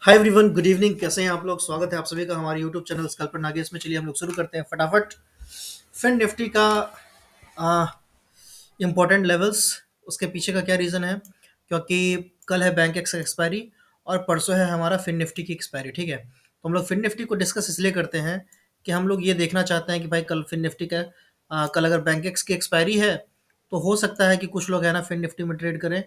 Hi everyone, good evening. कैसे हैं आप लोग? स्वागत है आप सभी का हमारे यूट्यूब चैनल स्कल पर नागेश में। चलिए हम लोग शुरू करते हैं फटाफट। फिन निफ्टी का इम्पोर्टेंट लेवल्स, उसके पीछे का क्या रीज़न है? क्योंकि कल है बैंक एक्सपायरी और परसों है हमारा फिन निफ्टी की एक्सपायरी। ठीक है, तो हम लोग फिन निफ्टी को डिस्कस इसलिए करते हैं कि हम लोग ये देखना चाहते हैं कि भाई कल फिन निफ्टी का कल अगर बैंक एक्स की एक्सपायरी है तो हो सकता है कि कुछ लोग है ना फिन निफ्टी में ट्रेड करें।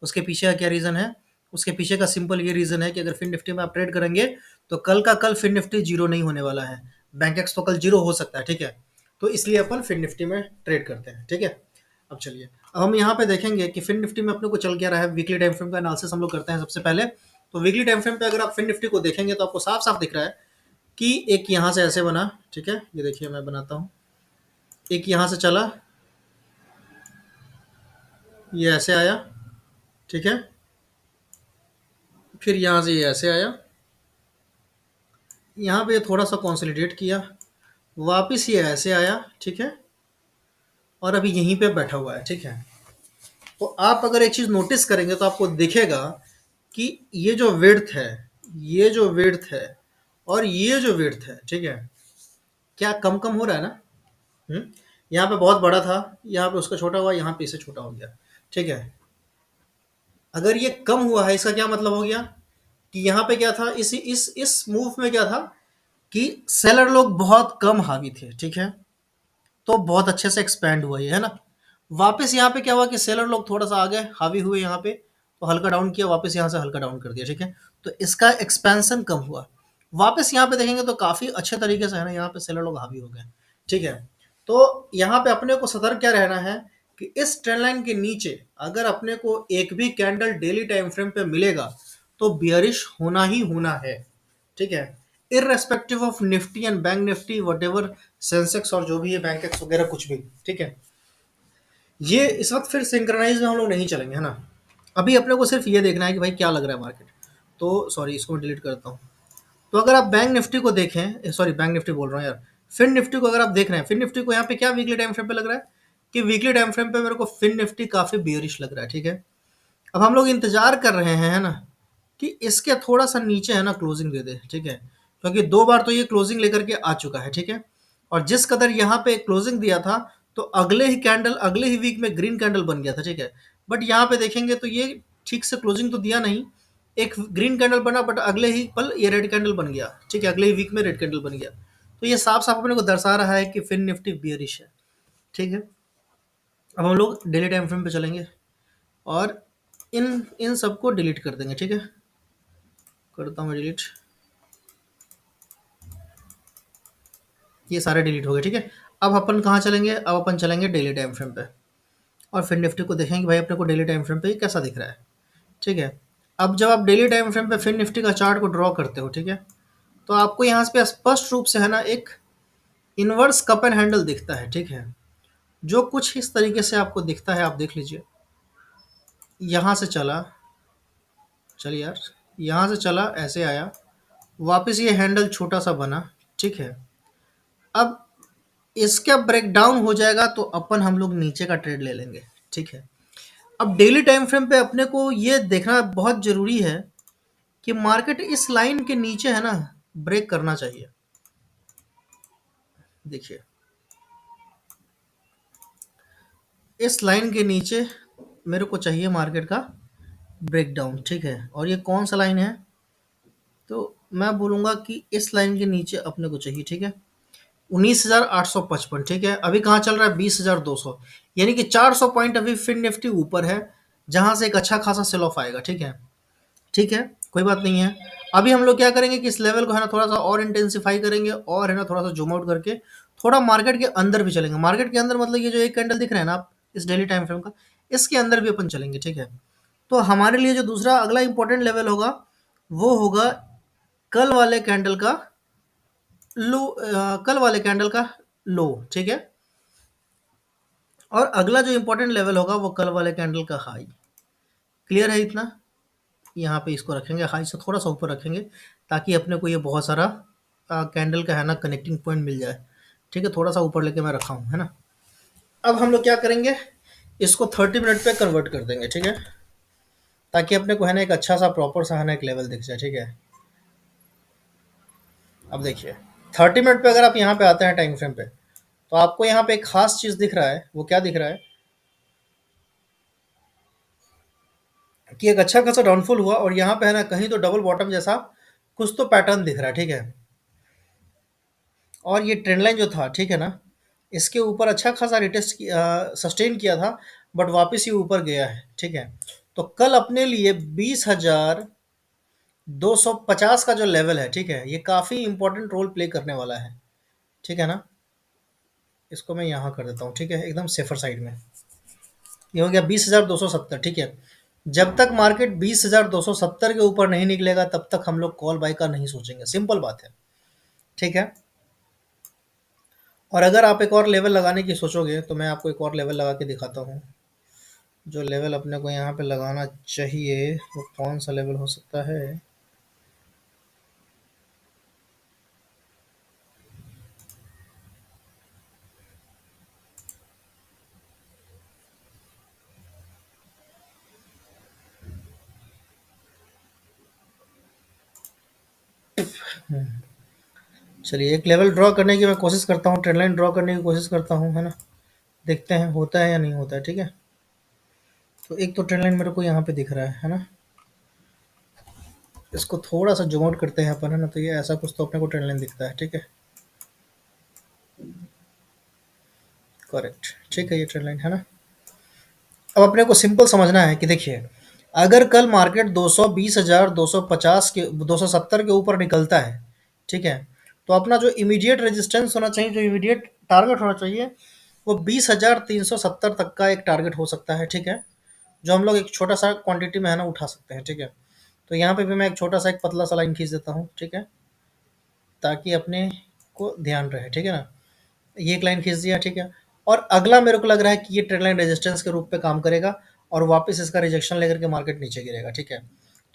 उसके पीछे का क्या रीज़न है? उसके पीछे का सिंपल ये रीज़न है कि अगर फिन निफ्टी में आप ट्रेड करेंगे तो कल का कल फिन निफ्टी जीरो नहीं होने वाला है। बैंक एक्स तो कल जीरो हो सकता है। ठीक है, तो इसलिए अपन फिन निफ्टी में ट्रेड करते हैं। ठीक है, अब चलिए, अब हम यहाँ पे देखेंगे कि फिन निफ्टी में अपने को चल क्या रहा है। वीकली टाइम फ्रेम का एनालिसिस हम लोग करते हैं सबसे पहले। तो वीकली टाइम फ्रेम पे अगर आप फिन निफ्टी को देखेंगे तो आपको साफ साफ दिख रहा है कि एक यहाँ से ऐसे बना। ठीक है, ये देखिए मैं बनाता हूँ। एक यहाँ से चला, ये ऐसे आया। ठीक है, फिर यहाँ से ये ऐसे आया, यहाँ पे ये थोड़ा सा कॉन्सोलिडेट किया, वापिस ये ऐसे आया। ठीक है, और अभी यहीं पे बैठा हुआ है। ठीक है, तो आप अगर एक चीज़ नोटिस करेंगे तो आपको दिखेगा कि ये जो विड्थ है, ये जो विड्थ है और ये जो विड्थ है, ठीक है, क्या कम कम हो रहा है ना? यहाँ पे बहुत बड़ा था, यहाँ पे उसका छोटा हुआ, यहाँ पे इसे छोटा हो गया। ठीक है, अगर ये कम हुआ है इसका क्या मतलब हो गया कि यहाँ पे क्या था, इस मूव में क्या था कि सेलर लोग बहुत कम हावी थे। ठीक है, तो बहुत अच्छे से एक्सपैंड हुआ ये, है ना। वापस यहाँ पे क्या हुआ कि सेलर लोग थोड़ा सा आगे हावी हुए, यहाँ पे तो हल्का डाउन किया, वापस यहाँ से हल्का डाउन कर दिया। ठीक है, तो इसका एक्सपेंशन कम हुआ। वापस यहाँ पे देखेंगे तो काफ़ी अच्छे तरीके से है ना, यहाँ पे सेलर लोग हावी हो गए। ठीक है, तो यहाँ पे अपने को सतर्क क्या रहना है कि इस ट्रेंड लाइन के नीचे अगर अपने को एक भी कैंडल डेली टाइम फ्रेम पे मिलेगा तो बियरिश होना ही होना है। ठीक है, irrespective of Nifty and bank Nifty, what ever Sensex और जो भी है बैंक एक्स वगैरह कुछ भी। ठीक है, ये इस वक्त फिर सिंक्रोनाइज में हम लोग नहीं चलेंगे, है ना। अभी अपने को सिर्फ ये देखना है कि भाई क्या लग रहा है मार्केट। तो सॉरी, इसको मैं डिलीट करता हूँ। तो अगर आप बैंक निफ्टी को देखें, सॉरी बैंक निफ्टी बोल रहा हूँ यार, फिन निफ्टी को अगर आप देख रहे हैं, फिन निफ्टी को यहाँ पे क्या वीकली टाइम फ्रेम पे लग रहा है कि वीकली टाइम फ्रेम पे मेरे को फिन निफ्टी काफ़ी बियरिश लग रहा है। ठीक है, अब हम लोग इंतजार कर रहे हैं, है ना, कि इसके थोड़ा सा नीचे है ना क्लोजिंग दे दे। ठीक है, क्योंकि दो बार तो ये क्लोजिंग लेकर के आ चुका है। ठीक है, और जिस कदर यहाँ पे क्लोजिंग दिया था तो अगले ही कैंडल, अगले ही वीक में ग्रीन कैंडल बन गया था। ठीक है, बट यहाँ पे देखेंगे तो ये ठीक से क्लोजिंग तो दिया नहीं। एक ग्रीन कैंडल बना बट अगले ही पल ये रेड कैंडल बन गया। ठीक है, अगले ही वीक में रेड कैंडल बन गया। तो ये साफ साफ अपने को दर्शा रहा है कि फिन निफ्टी बियरिश है। ठीक है, अब हम लोग डेली टाइम फ्रेम पे चलेंगे और इन इन सबको डिलीट कर देंगे। ठीक है, करता हूँ मैं डिलीट, ये सारे डिलीट हो गए। ठीक है, अब अपन कहाँ चलेंगे? अब अपन चलेंगे डेली टाइम फ्रेम पे और फिर निफ्टी को देखेंगे भाई अपने को डेली टाइम फ्रेम पे ये कैसा दिख रहा है। ठीक है, अब जब आप डेली टाइम फ्रेम पे फिर निफ्टी का चार्ट को ड्रॉ करते हो, ठीक है, तो आपको यहाँ पे स्पष्ट रूप से है ना एक इनवर्स कप एंड हैंडल दिखता है। ठीक है, जो कुछ इस तरीके से आपको दिखता है, आप देख लीजिए। यहाँ से चला, चलिए यार, यहाँ से चला, ऐसे आया, वापस ये हैंडल छोटा सा बना। ठीक है, अब इसका ब्रेकडाउन हो जाएगा तो अपन हम लोग नीचे का ट्रेड ले लेंगे। ठीक है, अब डेली टाइम फ्रेम पे अपने को ये देखना बहुत ज़रूरी है कि मार्केट इस लाइन के नीचे है ना ब्रेक करना चाहिए। देखिए, इस लाइन के नीचे मेरे को चाहिए मार्केट का ब्रेकडाउन। ठीक है, और ये कौन सा लाइन है? तो मैं बोलूँगा कि इस लाइन के नीचे अपने को चाहिए। ठीक है, 19,855। ठीक है, अभी कहाँ चल रहा है? 20,200, यानी कि 400 पॉइंट अभी फिन निफ्टी ऊपर है, जहाँ से एक अच्छा खासा सेल ऑफ आएगा। ठीक है, ठीक है, कोई बात नहीं है। अभी हम लोग क्या करेंगे कि इस लेवल को है ना थोड़ा सा और इंटेंसिफाई करेंगे और है ना थोड़ा सा जूम आउट करके थोड़ा मार्केट के अंदर भी चलेंगे। मार्केट के अंदर मतलब ये जो एक कैंडल दिख रहा है ना आप इस डेली टाइम फ्रेम का, इसके अंदर भी अपन चलेंगे। ठीक है, तो हमारे लिए जो दूसरा अगला इंपॉर्टेंट लेवल होगा वो होगा कल वाले कैंडल का लो, कल वाले कैंडल का लो। ठीक है, और अगला जो इंपॉर्टेंट लेवल होगा वो कल वाले कैंडल का हाई। क्लियर है इतना? यहाँ पे इसको रखेंगे, हाई से थोड़ा सा ऊपर रखेंगे ताकि अपने को ये बहुत सारा कैंडल का है ना कनेक्टिंग पॉइंट मिल जाए। ठीक है, थोड़ा सा ऊपर लेके मैं रखा हूँ, है ना। अब हम लोग क्या करेंगे, इसको 30 मिनट पे कन्वर्ट कर देंगे। ठीक है, ताकि अपने को है ना एक अच्छा सा प्रॉपर सा है ना एक लेवल दिख जाए। ठीक है, अब देखिए 30 मिनट पे अगर आप यहाँ पे आते हैं टाइम फ्रेम पे, तो आपको यहाँ पे एक खास चीज़ दिख रहा है। वो क्या दिख रहा है कि एक अच्छा खासा डाउनफॉल हुआ और यहाँ पे है ना कहीं तो डबल बॉटम जैसा कुछ तो पैटर्न दिख रहा है, ठीक है। और ये ट्रेंड लाइन जो था, ठीक है ना, इसके ऊपर अच्छा खासा रिटेस्ट सस्टेन किया था, बट वापस ये ऊपर गया है, ठीक है। तो कल अपने लिए 20,250 का जो लेवल है, ठीक है, ये काफ़ी इंपॉर्टेंट रोल प्ले करने वाला है, ठीक है ना। इसको मैं यहाँ कर देता हूँ, ठीक है, एकदम सेफर साइड में। ये हो गया 20,270, ठीक है। जब तक मार्केट 20,270 के ऊपर नहीं निकलेगा तब तक हम लोग कॉल बाय का नहीं सोचेंगे, सिंपल बात है, ठीक है। और अगर आप एक और लेवल लगाने की सोचोगे तो मैं आपको एक और लेवल लगा के दिखाता हूँ। जो लेवल अपने को यहाँ पे लगाना चाहिए वो कौन सा लेवल हो सकता है। चलिए एक लेवल ड्रॉ करने की मैं कोशिश करता हूँ, ट्रेंड लाइन ड्रॉ करने की कोशिश करता हूँ, है ना। देखते हैं होता है या नहीं होता है, ठीक है। तो एक तो ट्रेंड लाइन मेरे को यहाँ पे दिख रहा है ना। इसको थोड़ा सा जूम आउट करते हैं अपन, है ना, तो ये ऐसा कुछ तो अपने को ट्रेंड लाइन दिखता है, ठीक है। करेक्ट, ठीक है, ये ट्रेंड लाइन है ना। अब अपने को सिंपल समझना है कि देखिए अगर कल मार्केट 220,250 के 270 के ऊपर निकलता है, ठीक है, तो अपना जो इमीडिएट रेजिस्टेंस होना चाहिए, जो इमीडिएट टारगेट होना चाहिए, वो 20,370 तक का एक टारगेट हो सकता है, ठीक है। जो हम लोग एक छोटा सा क्वांटिटी में है ना उठा सकते हैं, ठीक है। तो यहाँ पे भी मैं एक छोटा सा एक पतला सा लाइन खींच देता हूँ, ठीक है, ताकि अपने को ध्यान रहे, ठीक है ना। ये एक लाइन खींच दिया, ठीक है। और अगला मेरे को लग रहा है कि ये ट्रेंड लाइन रेजिस्टेंस के रूप पे काम करेगा और वापस इसका रिजेक्शन लेकर के मार्केट नीचे गिरेगा, ठीक है।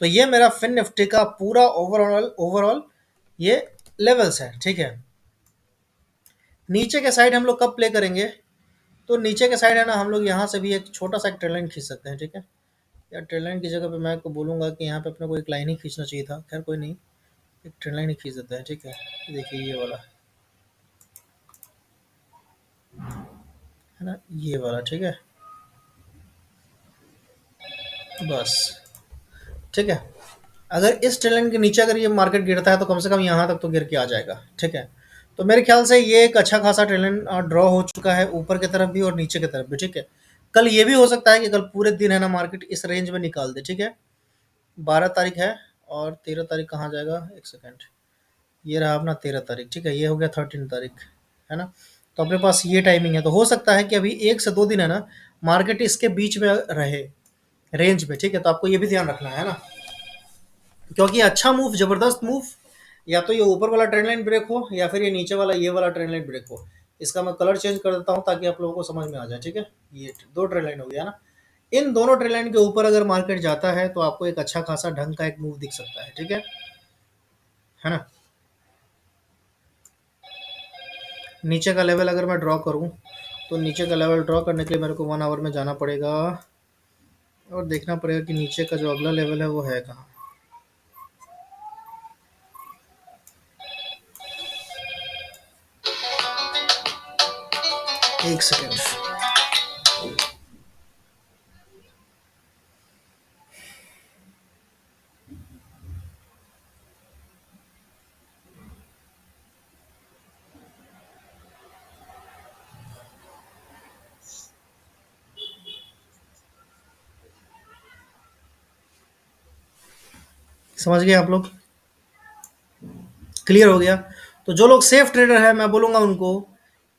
तो ये मेरा फिन निफ्टी का पूरा ओवरऑल ओवरऑल ये लेवल्स है, ठीक है। नीचे के साइड हम लोग कब प्ले करेंगे, तो नीचे के साइड है ना हम लोग यहाँ से भी एक छोटा सा एक ट्रेंड लाइन खींच सकते हैं, ठीक है। या ट्रेंड लाइन की जगह पे मैं को बोलूंगा कि यहाँ पे अपने को एक लाइन ही खींचना चाहिए था, खैर कोई नहीं, एक ट्रेंड लाइन ही खींच देते हैं, ठीक है। देखिए ये वाला है ना, ये वाला, ठीक है, बस, ठीक है। अगर इस ट्रेंड लाइन के नीचे अगर ये मार्केट गिरता है तो कम से कम यहाँ तक तो गिर के आ जाएगा, ठीक है। तो मेरे ख्याल से ये एक अच्छा खासा ट्रेंड लाइन ड्रॉ हो चुका है, ऊपर की तरफ भी और नीचे की तरफ भी, ठीक है। कल ये भी हो सकता है कि कल पूरे दिन है ना मार्केट इस रेंज में निकाल दे, ठीक है। 12 तारीख है और 13 तारीख कहाँ जाएगा, एक सेकेंड, ये रहा अपना 13 तारीख, ठीक है, ये हो गया 13 तारीख, है ना। तो अपने पास ये टाइमिंग है, तो हो सकता है कि अभी 1 से 2 दिन है ना मार्केट इसके बीच में रहे, रेंज में, ठीक है। तो आपको ये भी ध्यान रखना है ना, क्योंकि अच्छा मूव, जबरदस्त मूव, या तो ये ऊपर वाला ट्रेंड लाइन ब्रेक हो या फिर ये नीचे वाला ये वाला ट्रेंड लाइन ब्रेक हो। इसका मैं कलर चेंज कर देता हूँ ताकि आप लोगों को समझ में आ जाए, ठीक है। ये दो ट्रेंड लाइन हो गया ना, इन दोनों ट्रेंड लाइन के ऊपर अगर मार्केट जाता है तो आपको एक अच्छा खासा ढंग का एक मूव दिख सकता है, ठीक है ना। नीचे का लेवल अगर मैं ड्रॉ करूँ तो नीचे का लेवल ड्रॉ करने के लिए मेरे को 1 आवर में जाना पड़ेगा और देखना पड़ेगा कि नीचे का जो अगला लेवल है वो है कहाँ। एक सेकेंड, समझ गए आप लोग, क्लियर हो गया। तो जो लोग सेफ ट्रेडर है मैं बोलूँगा उनको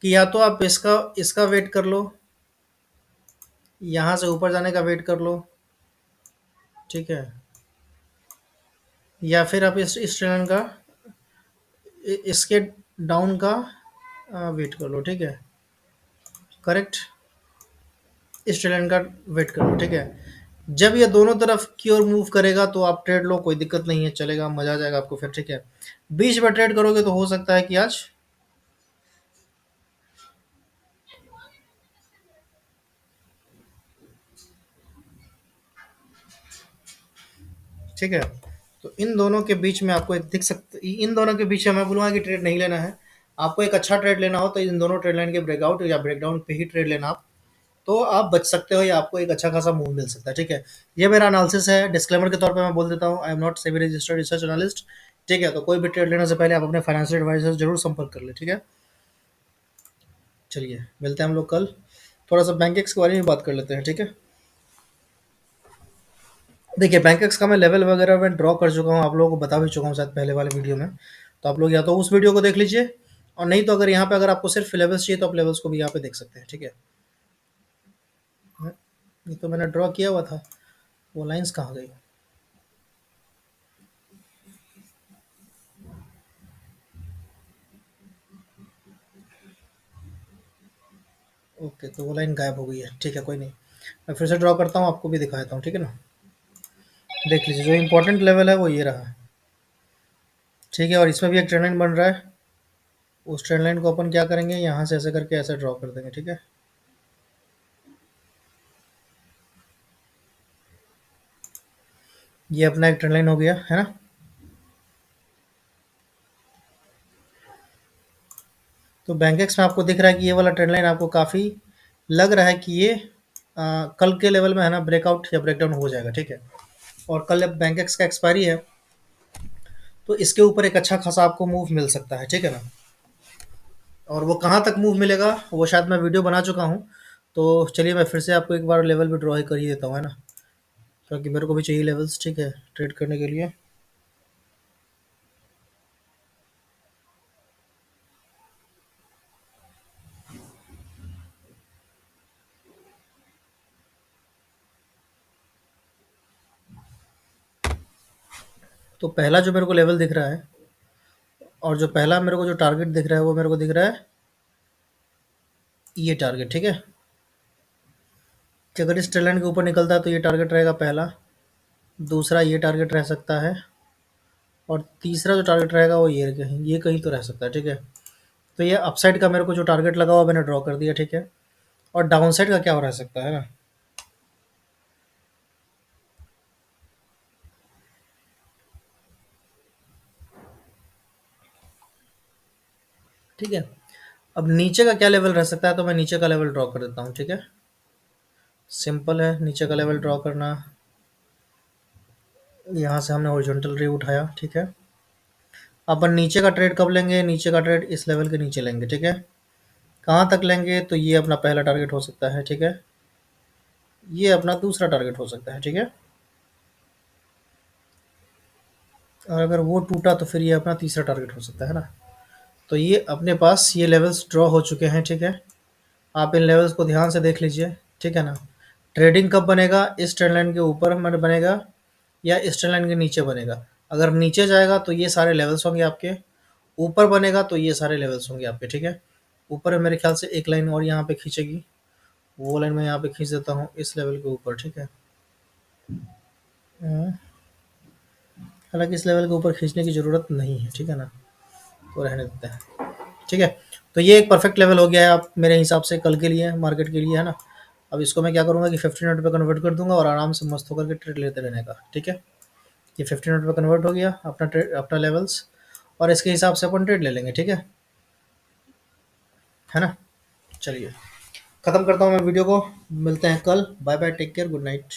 कि या तो आप इसका इसका वेट कर लो, यहाँ से ऊपर जाने का वेट कर लो, ठीक है, या फिर आप इस ट्रेन का इसके डाउन का वेट कर लो, ठीक है, करेक्ट। इस ट्रेन का वेट कर लो, ठीक है। जब ये दोनों तरफ की ओर मूव करेगा तो आप ट्रेड लो, कोई दिक्कत नहीं है, चलेगा, मजा आ जाएगा आपको फिर, ठीक है। बीच में ट्रेड करोगे तो हो सकता है कि आज, ठीक है, तो इन दोनों के बीच में आपको एक दिख सकता, इन दोनों के बीच में मैं बोलूँगा कि ट्रेड नहीं लेना है। आपको एक अच्छा ट्रेड लेना हो तो इन दोनों ट्रेड लाइन के ब्रेकआउट या ब्रेकडाउन पे ही ट्रेड लेना आप, तो आप बच सकते हो या आपको एक अच्छा खासा मूव मिल सकता है, ठीक है। ये मेरा एनालिसिस है, डिस्क्लेमर के तौर पे मैं बोल देता हूँ, I am not SEBI registered research analyst, ठीक है। तो कोई भी ट्रेड लेने से पहले आप अपने फाइनेंशियल एडवाइजर से जरूर संपर्क कर ले, ठीक है। चलिए मिलते हैं हम लोग कल, थोड़ा सा बैंक एक्स के बारे में बात कर लेते हैं, ठीक है। देखिए बैंक एक्स का मैं लेवल वगैरह मैं ड्रॉ कर चुका हूँ, आप लोगों को बता भी चुका हूँ शायद पहले वाले वीडियो में। तो आप लोग या तो उस वीडियो को देख लीजिए, और नहीं तो अगर यहाँ पे अगर आपको सिर्फ लेवल्स चाहिए तो आप लेवल्स को भी यहाँ पे देख सकते हैं, ठीक है। हाँ, ये तो मैंने ड्रॉ किया हुआ था, वो लाइंस कहाँ गई? ओके, तो वो लाइन गायब हो गई है, ठीक है, कोई नहीं। मैं फिर से ड्रॉ करता हूँ, आपको भी दिखा देता हूँ, ठीक है ना। देख लीजिए जो इंपॉर्टेंट लेवल है वो ये रहा, ठीक है। और इसमें भी एक ट्रेंड लाइन बन रहा है, उस ट्रेंड लाइन को अपन क्या करेंगे, यहाँ से ऐसे करके ऐसे ड्रॉ कर देंगे, ठीक है। ये अपना एक ट्रेंड लाइन हो गया है ना। तो बैंक एक्स में आपको दिख रहा है कि ये वाला ट्रेंड लाइन आपको काफ़ी लग रहा है कि ये कल के लेवल में है ना ब्रेकआउट या ब्रेकडाउन हो जाएगा, ठीक है। और कल जब बैंक एक्स का एक्सपायरी है तो इसके ऊपर एक अच्छा खासा आपको मूव मिल सकता है, ठीक है ना। और वो कहाँ तक मूव मिलेगा वो शायद मैं वीडियो बना चुका हूँ। तो चलिए मैं फिर से आपको एक बार लेवल भी ड्रॉ कर ही देता हूँ, है ना, क्योंकि मेरे को भी चाहिए लेवल्स, ठीक है, ट्रेड करने के लिए। तो पहला जो मेरे को लेवल दिख रहा है, और जो पहला मेरे को जो टारगेट दिख रहा है वो मेरे को दिख रहा है ये टारगेट, ठीक है। कि अगर इस ट्रेड लाइन के ऊपर निकलता है तो ये टारगेट रहेगा पहला, दूसरा ये टारगेट रह सकता है, और तीसरा जो टारगेट रहेगा वो ये कहीं तो रह सकता है, ठीक है। तो ये अपसाइड का मेरे को जो टारगेट लगा हुआ मैंने ड्रॉ कर दिया, ठीक है। और डाउन साइड का क्या हो रह सकता है ना, ठीक है। अब नीचे का क्या लेवल रह सकता है, तो मैं नीचे का लेवल ड्रॉ कर देता हूँ, ठीक है। सिंपल है नीचे का लेवल ड्रॉ करना। यहाँ से हमने हॉरिजॉन्टल रे उठाया, ठीक है। अपन नीचे का ट्रेड कब लेंगे, नीचे का ट्रेड इस लेवल के नीचे लेंगे, ठीक है। कहाँ तक लेंगे, तो ये अपना पहला टारगेट हो सकता है, ठीक है। ये अपना दूसरा टारगेट हो सकता है, ठीक है। और अगर वो टूटा तो फिर ये अपना तीसरा टारगेट हो सकता है ना। तो ये अपने पास ये लेवल्स ड्रॉ हो चुके हैं, ठीक है। आप इन लेवल्स को ध्यान से देख लीजिए, ठीक है ना। ट्रेडिंग कब बनेगा, इस ट्रेंड लाइन के ऊपर में बनेगा या इस ट्रेंड लाइन के नीचे बनेगा। अगर नीचे जाएगा तो ये सारे लेवल्स होंगे आपके, ऊपर बनेगा तो ये सारे लेवल्स होंगे आपके, ठीक है। ऊपर में मेरे ख्याल से एक लाइन और यहाँ पे खींचेगी, वो लाइन मैं यहाँ पे खींच देता हूँ इस लेवल के ऊपर, ठीक है। हालांकि इस लेवल के ऊपर खींचने की ज़रूरत नहीं है, ठीक है ना, तो रहने देते हैं, ठीक है। तो ये एक परफेक्ट लेवल हो गया है आप मेरे हिसाब से कल के लिए, मार्केट के लिए, है ना। अब इसको मैं क्या करूँगा कि 15 मिनट पे कन्वर्ट कर दूंगा और आराम से मस्त होकर के ट्रेड लेते रहने का, ठीक है। ये 15 मिनट पे कन्वर्ट हो गया अपना ट्रेड, अपना लेवल्स, और इसके हिसाब से अपन ट्रेड ले लेंगे, ठीक है ना। चलिए ख़त्म करता हूँ मैं वीडियो को, मिलते हैं कल, bye bye, take care, good night.